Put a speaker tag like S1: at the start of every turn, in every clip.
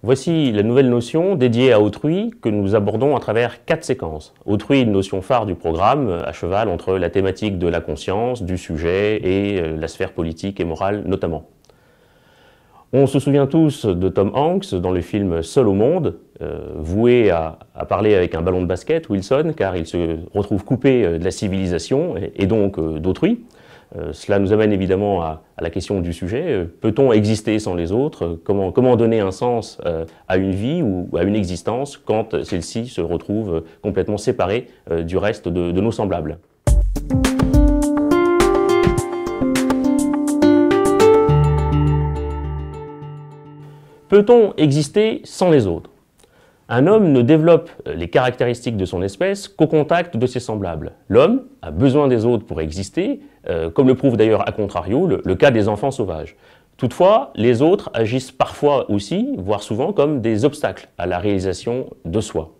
S1: Voici la nouvelle notion dédiée à autrui que nous abordons à travers 4 séquences. Autrui, une notion phare du programme, à cheval entre la thématique de la conscience, du sujet et la sphère politique et morale notamment. On se souvient tous de Tom Hanks dans le film Seul au monde, voué à parler avec un ballon de basket, Wilson, car il se retrouve coupé de la civilisation et donc d'autrui. Cela nous amène évidemment à la question du sujet. Peut-on exister sans les autres? Comment donner un sens à une vie ou à une existence quand celle-ci se retrouve complètement séparée du reste de nos semblables? Peut-on exister sans les autres? Un homme ne développe les caractéristiques de son espèce qu'au contact de ses semblables. L'homme a besoin des autres pour exister, comme le prouve d'ailleurs a contrario le cas des enfants sauvages. Toutefois, les autres agissent parfois aussi, voire souvent, comme des obstacles à la réalisation de soi.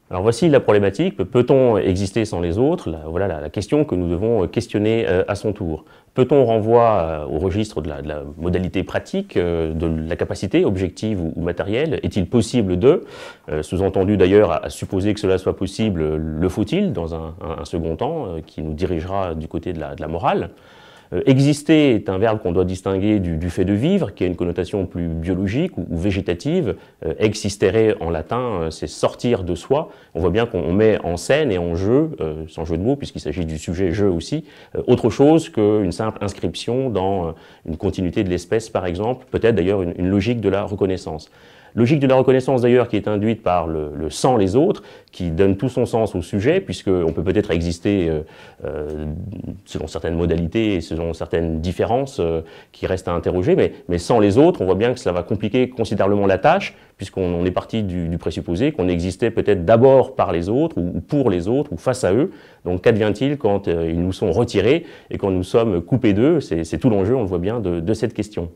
S1: Alors voici la problématique, peut-on exister sans les autres? Voilà la question que nous devons questionner à son tour. Peut-on renvoie au registre de la modalité pratique, de la capacité objective ou matérielle? Est-il possible de, sous-entendu d'ailleurs à supposer que cela soit possible, le faut-il dans un second temps, qui nous dirigera du côté de la morale? Exister est un verbe qu'on doit distinguer du fait de vivre, qui a une connotation plus biologique ou végétative. Existere en latin, c'est sortir de soi. On voit bien qu'on met en scène et en jeu, sans jeu de mots, puisqu'il s'agit du sujet jeu aussi, autre chose qu'une simple inscription dans une continuité de l'espèce, par exemple, peut-être d'ailleurs une logique de la reconnaissance. Logique de la reconnaissance d'ailleurs qui est induite par le sans les autres, qui donne tout son sens au sujet, puisqu'on peut peut-être exister selon certaines modalités et selon certaines différences qui restent à interroger, mais sans les autres, on voit bien que cela va compliquer considérablement la tâche, puisqu'on est parti du présupposé qu'on existait peut-être d'abord par les autres, ou pour les autres, ou face à eux. Donc qu'advient-il quand ils nous sont retirés et quand nous sommes coupés d'eux? C'est tout l'enjeu, on le voit bien, de cette question.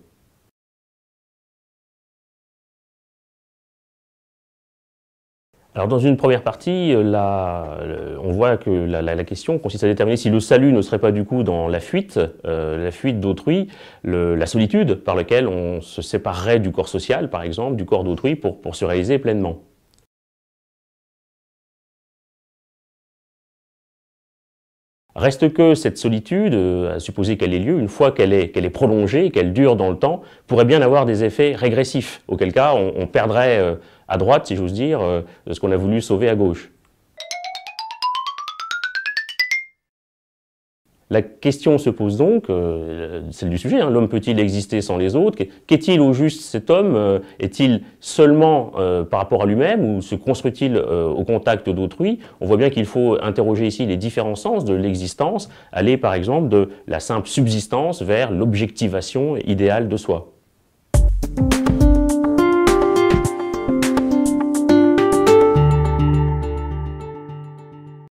S1: Alors dans une première partie, on voit que la question consiste à déterminer si le salut ne serait pas du coup dans la fuite d'autrui, la solitude par laquelle on se séparerait du corps social, par exemple, du corps d'autrui pour se réaliser pleinement. Reste que cette solitude, à supposer qu'elle ait lieu, une fois qu'elle est prolongée, qu'elle dure dans le temps, pourrait bien avoir des effets régressifs, auquel cas on perdrait à droite, si j'ose dire, ce qu'on a voulu sauver à gauche. La question se pose donc, celle du sujet, l'homme peut-il exister sans les autres? Qu'est-il au juste cet homme? Est-il seulement par rapport à lui-même ou se construit-il au contact d'autrui? On voit bien qu'il faut interroger ici les différents sens de l'existence, aller par exemple de la simple subsistance vers l'objectivation idéale de soi.